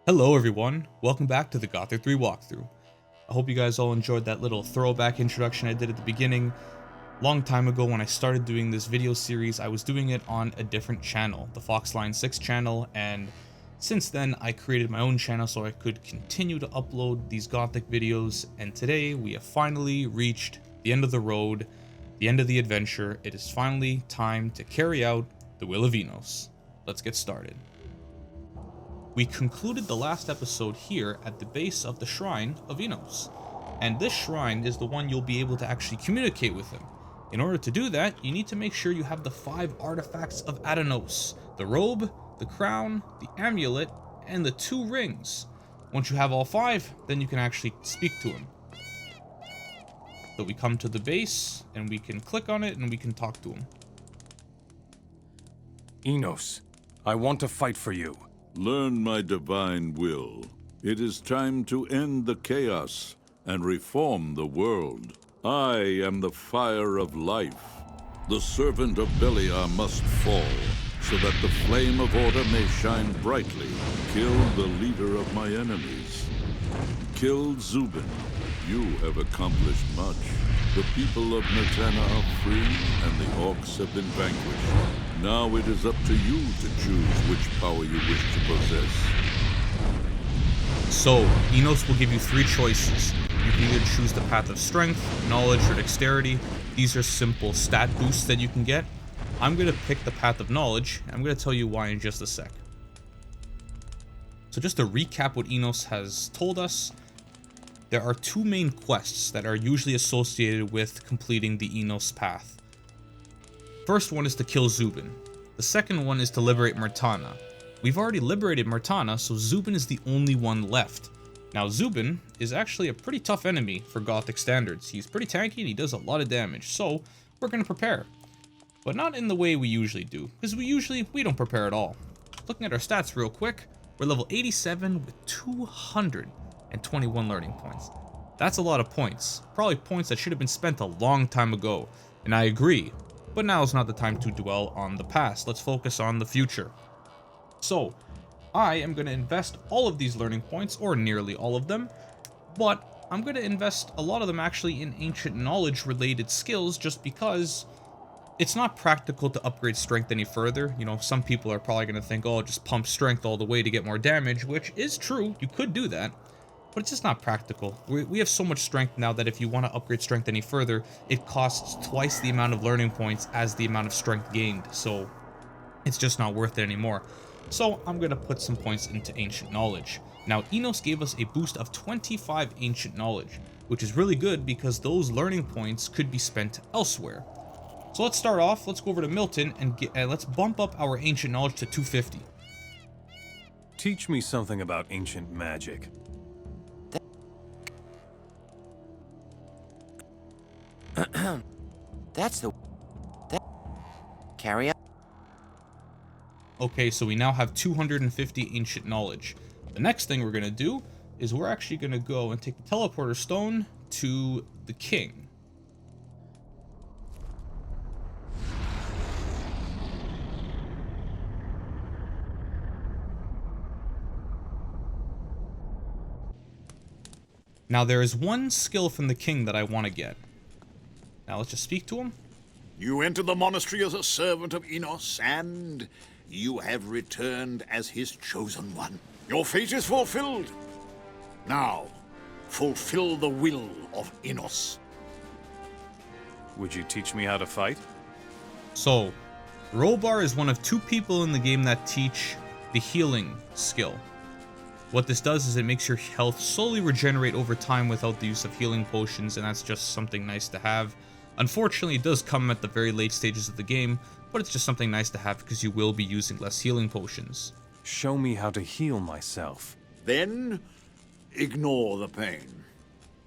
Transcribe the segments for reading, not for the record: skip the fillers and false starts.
Hello everyone, welcome back to the Gothic 3 walkthrough. I hope you guys all enjoyed that little throwback introduction I did at the beginning. Long time ago when I started doing this video series, I was doing it on a different channel, the Foxline 6 channel, and since then I created my own channel so I could continue to upload these Gothic videos, and today we have finally reached the end of the road, the end of the adventure. It is finally time to carry out the Will of Innos. Let's get started. We concluded the last episode here at the base of the Shrine of Innos, and this shrine is the one you'll be able to actually communicate with him. In order to do that, you need to make sure you have the 5 artifacts of Innos: the robe, the crown, the amulet, and the 2 rings. Once you have all 5, then you can actually speak to him. So we come to the base, and we can click on it, and we can talk to him. Innos, I want to fight for you. Learn my divine will. It is time to end the chaos and reform the world. I am the fire of life. The servant of Beliar must fall, so that the flame of order may shine brightly. Kill the leader of my enemies. Kill Zuben. You have accomplished much. The people of Myrtana are free, and the orcs have been vanquished. Now it is up to you to choose which power you wish to possess. So, Innos will give you 3 choices. You can either choose the path of strength, knowledge, or dexterity. These are simple stat boosts that you can get. I'm going to pick the path of knowledge, and I'm going to tell you why in just a sec. So just to recap what Innos has told us, there are 2 main quests that are usually associated with completing the Innos path. First one is to kill Zuben. The second one is to liberate Myrtana. We've already liberated Myrtana, so Zuben is the only one left. Now Zuben is actually a pretty tough enemy for Gothic standards. He's pretty tanky and he does a lot of damage, so we're going to prepare. But not in the way we usually do, because we don't prepare at all. Looking at our stats real quick, we're level 87 with 221 learning points. That's a lot of points. Probably points that should have been spent a long time ago, and I agree. But now is not the time to dwell on the past. Let's focus on the future. So, I am going to invest all of these learning points, or nearly all of them, but I'm going to invest a lot of them actually in ancient knowledge related skills just because it's not practical to upgrade strength any further. You know, some people are probably going to think, oh, just pump strength all the way to get more damage, which is true. You could do that. But it's just not practical. We have so much strength now that if you want to upgrade strength any further, it costs twice the amount of learning points as the amount of strength gained. So it's just not worth it anymore. So I'm going to put some points into ancient knowledge. Now Innos gave us a boost of 25 ancient knowledge, which is really good because those learning points could be spent elsewhere. So let's start off. Let's go over to Milton and let's bump up our ancient knowledge to 250. Teach me something about ancient magic. Carry on. Okay, so we now have 250 ancient knowledge. The next thing we're going to do is we're actually going to go and take the teleporter stone to the king. Now there is one skill from the king that I want to get. Now let's just speak to him. You entered the monastery as a servant of Innos, and you have returned as his chosen one. Your fate is fulfilled. Now, fulfill the will of Innos. Would you teach me how to fight? So, Rhobar is one of 2 people in the game that teach the healing skill. What this does is it makes your health slowly regenerate over time without the use of healing potions, and that's just something nice to have. Unfortunately, it does come at the very late stages of the game, but it's just something nice to have because you will be using less healing potions. Show me how to heal myself. Then, ignore the pain.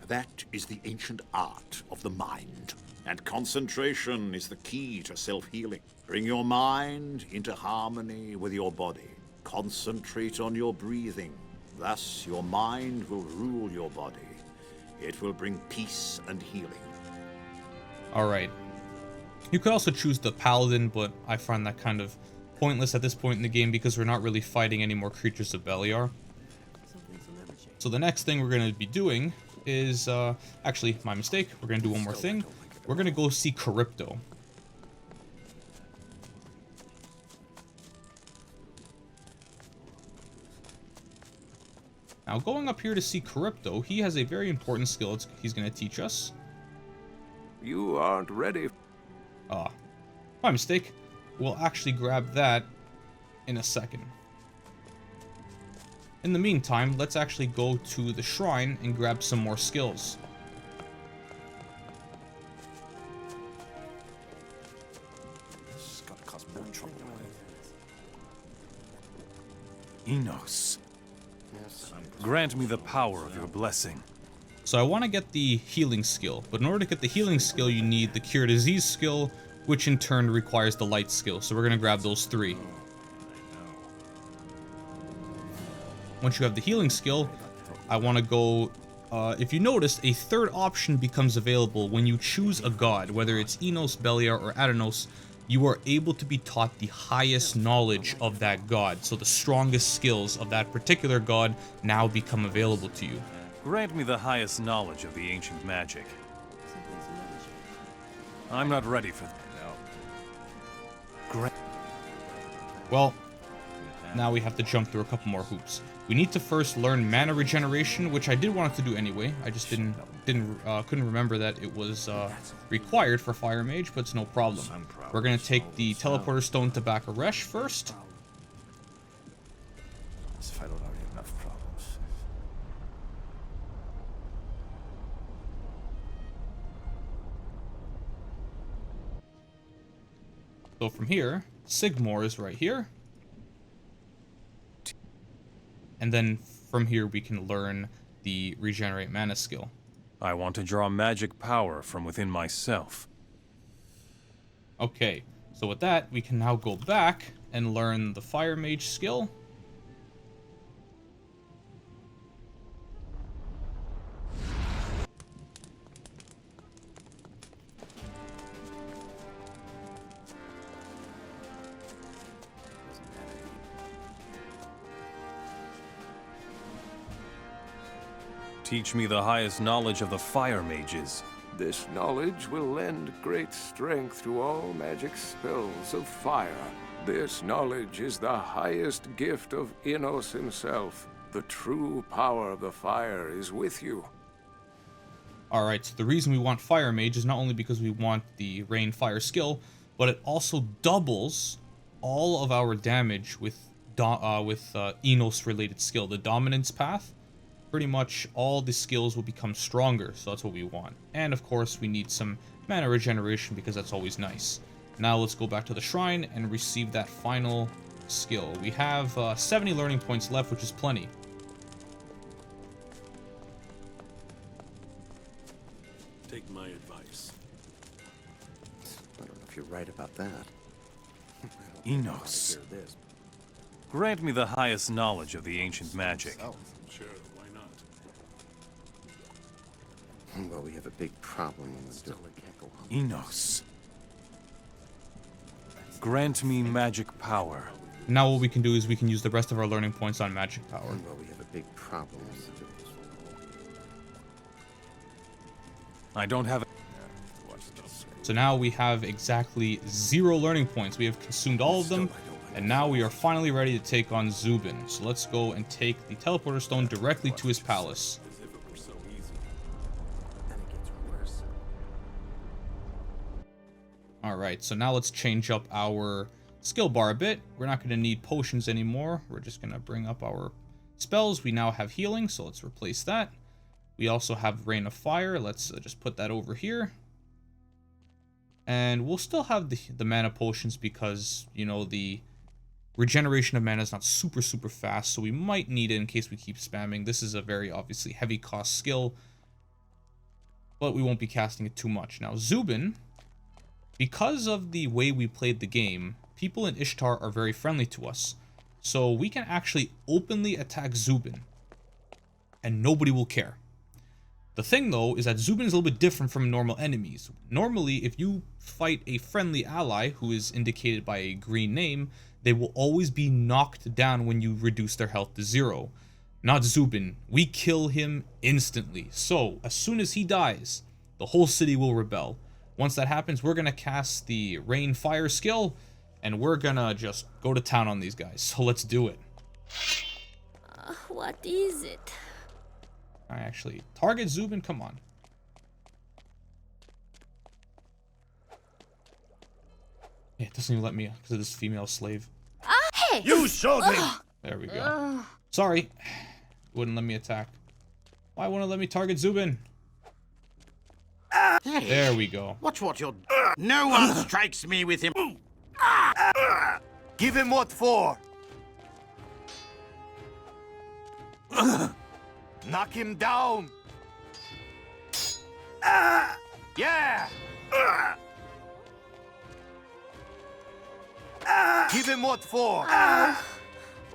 That is the ancient art of the mind, and concentration is the key to self-healing. Bring your mind into harmony with your body. Concentrate on your breathing. Thus, your mind will rule your body. It will bring peace and healing. Alright. You could also choose the paladin, but I find that kind of pointless at this point in the game because we're not really fighting any more creatures of Beliar. So the next thing we're going to be doing is, actually, my mistake. We're going to do one more thing. We're going to go see Charybdo. Now, going up here to see Charybdo, he has a very important skill he's going to teach us. You aren't ready. Ah, my mistake. We'll actually grab that in a second. In the meantime, let's actually go to the shrine and grab some more skills. Innos. Grant me the power of your blessing. So I want to get the healing skill, but in order to get the healing skill, you need the cure disease skill, which in turn requires the light skill. So we're going to grab those three. Once you have the healing skill, I want to go, if you notice, a third option becomes available when you choose a god, whether it's Innos, Beliar, or Adanos. You are able to be taught the highest knowledge of that god, so the strongest skills of that particular god now become available to you. Grant me the highest knowledge of the ancient magic. I'm not ready for that. Well, now we have to jump through a couple more hoops. We need to first learn mana regeneration, which I did want to do anyway. I just couldn't remember that it was required for Fire Mage, but it's no problem. We're gonna take the teleporter stone to Bakaresh first. If I don't already have enough problems. So from here, Sigmar is right here. And then from here we can learn the regenerate mana skill. I want to draw magic power from within myself. Okay, so with that, we can now go back and learn the Fire Mage skill. Teach me the highest knowledge of the fire mages. This knowledge will lend great strength to all magic spells of fire. This knowledge is the highest gift of Innos himself. The true power of the fire is with you. Alright, so the reason we want Fire Mage is not only because we want the Rain Fire skill, but it also doubles all of our damage with Innos related skill, the Dominance Path. Pretty much all the skills will become stronger, so that's what we want. And of course we need some mana regeneration because that's always nice. Now let's go back to the shrine and receive that final skill. We have 70 learning points left, which is plenty. Take my advice. I don't know if you're right about that. Innos. Hear this. Grant me the highest knowledge of the ancient magic. Sure, why not? Well, we have a big problem with the Innos. Grant me magic power. Now what we can do is we can use the rest of our learning points on magic power. Well, we have a big problem with I don't have. So now we have exactly 0 learning points. We have consumed all of them, and now we are finally ready to take on Zuben. So let's go and take the teleporter stone directly to his palace. As if it were so easy. Then it gets worse. Alright, so now let's change up our skill bar a bit. We're not going to need potions anymore. We're just going to bring up our spells. We now have healing, so let's replace that. We also have Rain of Fire. Let's just put that over here. And we'll still have the mana potions because, you know, the regeneration of mana is not super fast, so we might need it in case we keep spamming. This is a very obviously heavy cost skill, but we won't be casting it too much. Now, Zuben, because of the way we played the game, people in Ishtar are very friendly to us. So we can actually openly attack Zuben, and nobody will care. The thing, though, is that Zuben is a little bit different from normal enemies. Normally, if you fight a friendly ally who is indicated by a green name, they will always be knocked down when you reduce their health to 0. not Zuben. We kill him instantly. So, as soon as he dies, the whole city will rebel. Once that happens, we're gonna cast the Rain Fire skill, and we're gonna just go to town on these guys. So let's do it. What is it? I actually target Zuben. Come on. Yeah, it doesn't even let me because of this female slave. Hey! You showed me! There we go. Sorry. Wouldn't let me attack. Why wouldn't it let me target Zuben? Hey, There we go. watch what you're... No one strikes me with him. Give him what for? Knock him down! Yeah! Give him what for?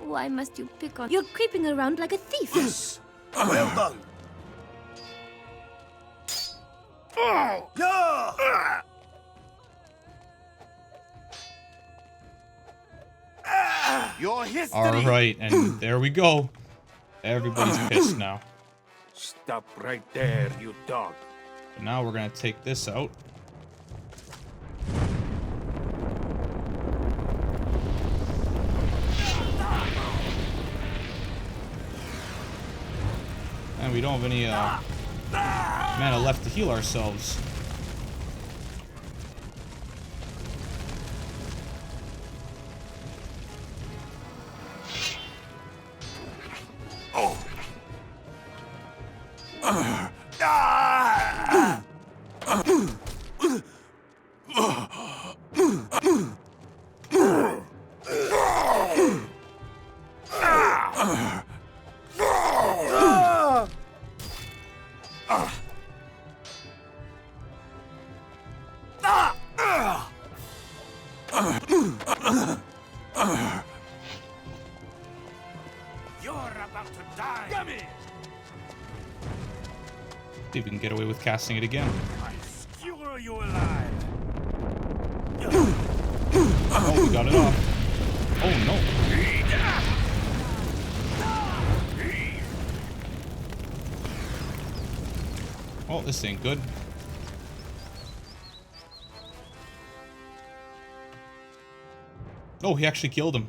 Why must you pick on? You're creeping around like a thief. Yes! Well done! Yeah! Your history! Alright, and there we go. Everybody's pissed now. Stop right there, you dog. But now we're gonna take this out. And we don't have any mana left to heal ourselves. You're about to die! Dummy! See if we can get away with casting it again. I skewer you alive! Oh, we got it off. Oh no. Oh, this ain't good. Oh, he actually killed him.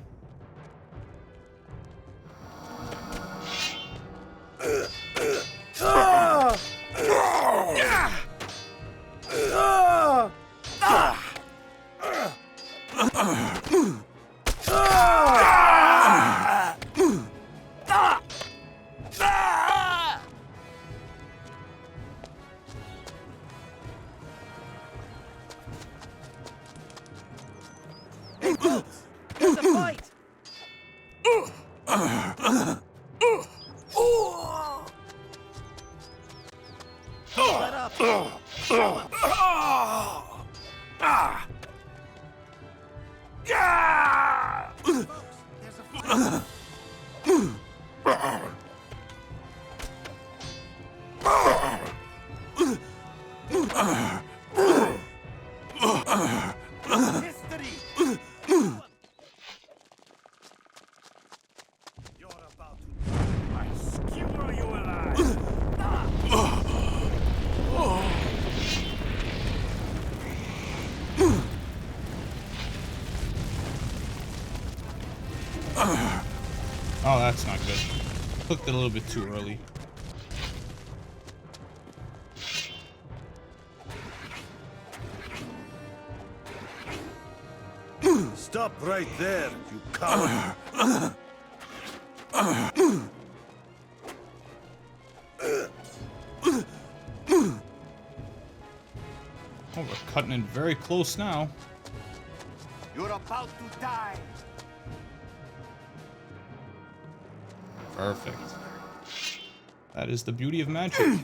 There's a fight! Let up! There's a fight! History! You're about to... I skewer you alive! Oh, that's not good. Clicked it a little bit too early. Stop right there, you coward! Oh, we're cutting it very close now. You're about to die! Perfect. That is the beauty of magic.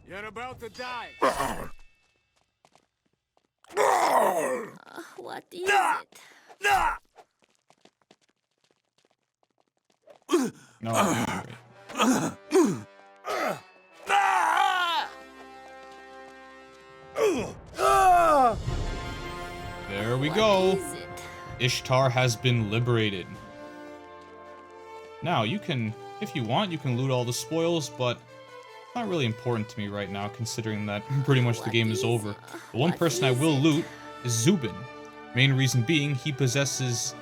You're about to die. What is it? No. There we go. What is it? Ishtar has been liberated. Now, you can, if you want, you can loot all the spoils, but it's not really important to me right now, considering that pretty much the game is over. The one person I will loot is Zuben. Main reason being, he possesses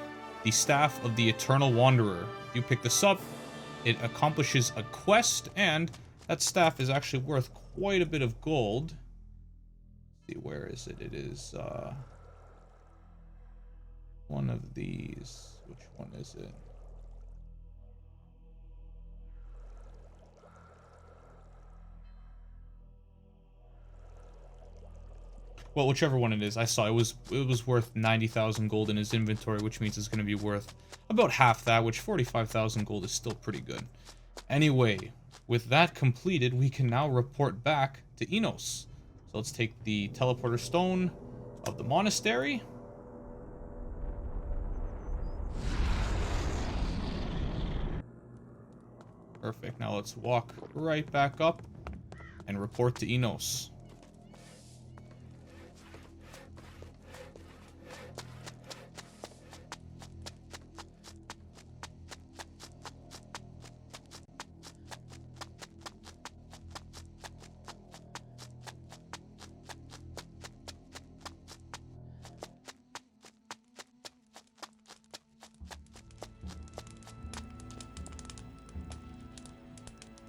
the Staff of the Eternal Wanderer. If you pick this up, it accomplishes a quest, and that staff is actually worth quite a bit of gold. Let's see, where is it? It is, one of these. Which one is it? Well, whichever one it is, I saw it was worth 90,000 gold in his inventory, which means it's going to be worth about half that, which 45,000 gold is still pretty good. Anyway, with that completed, we can now report back to Innos. So let's take the teleporter stone of the monastery. Perfect. Now let's walk right back up and report to Innos.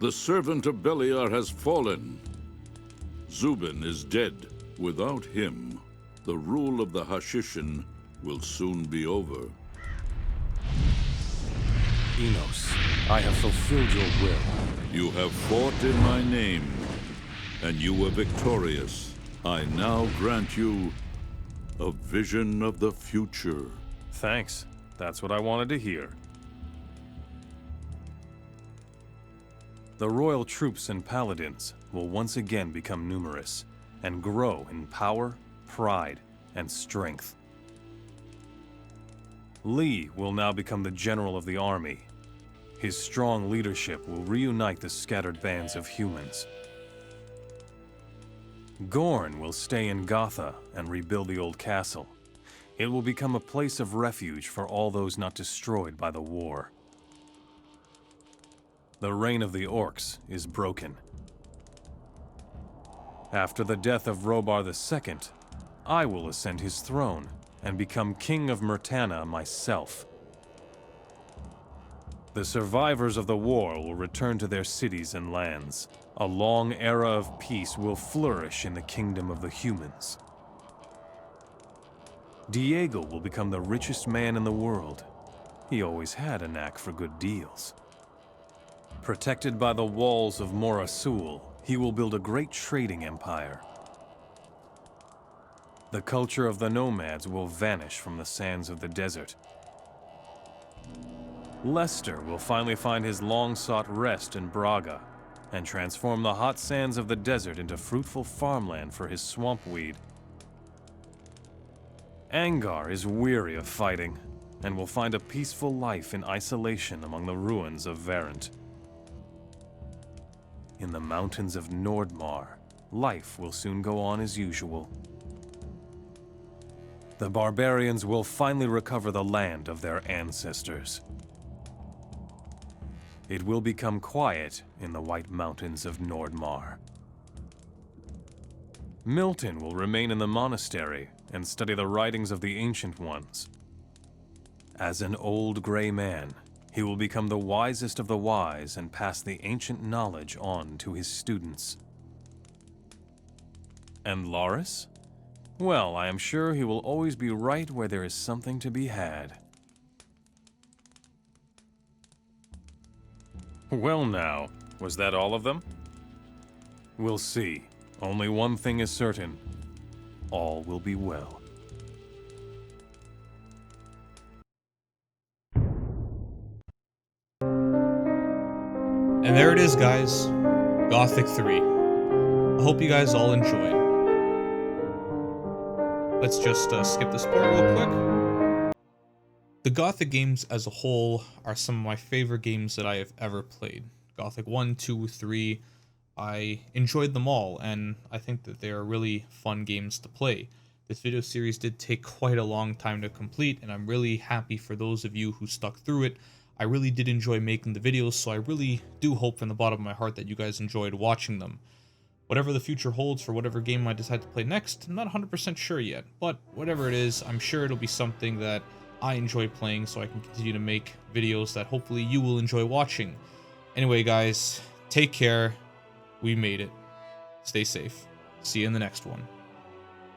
The servant of Beliar has fallen. Zuben is dead. Without him, the rule of the Hashishin will soon be over. Innos, I have fulfilled your will. You have fought in my name, and you were victorious. I now grant you a vision of the future. Thanks. That's what I wanted to hear. The royal troops and paladins will once again become numerous and grow in power, pride, and strength. Lee will now become the general of the army. His strong leadership will reunite the scattered bands of humans. Gorn will stay in Gotha and rebuild the old castle. It will become a place of refuge for all those not destroyed by the war. The reign of the orcs is broken. After the death of Rhobar II, I will ascend his throne and become king of Myrtana myself. The survivors of the war will return to their cities and lands. A long era of peace will flourish in the kingdom of the humans. Diego will become the richest man in the world. He always had a knack for good deals. Protected by the walls of Morasul, he will build a great trading empire. The culture of the nomads will vanish from the sands of the desert. Lester will finally find his long-sought rest in Braga and transform the hot sands of the desert into fruitful farmland for his swampweed. Angar is weary of fighting and will find a peaceful life in isolation among the ruins of Verent. In the mountains of Nordmar, life will soon go on as usual. The barbarians will finally recover the land of their ancestors. It will become quiet in the White Mountains of Nordmar. Milton will remain in the monastery and study the writings of the Ancient Ones. As an old gray man, he will become the wisest of the wise and pass the ancient knowledge on to his students. And Loris? Well, I am sure he will always be right where there is something to be had. Well now, was that all of them? We'll see. Only one thing is certain. All will be well. And there it is, guys. Gothic 3. hope you guys all enjoyed. Let's just skip this part real quick. The Gothic games as a whole are some of my favorite games that I have ever played. Gothic 1, 2, 3, I enjoyed them all, and I think that they are really fun games to play. This video series did take quite a long time to complete, and I'm really happy for those of you who stuck through it. I really did enjoy making the videos, so I really do hope from the bottom of my heart that you guys enjoyed watching them. Whatever the future holds for whatever game I decide to play next, I'm not 100% sure yet, but whatever it is, I'm sure it'll be something that I enjoy playing, so I can continue to make videos that hopefully you will enjoy watching. Anyway guys, take care. We made it. Stay safe. See you in the next one.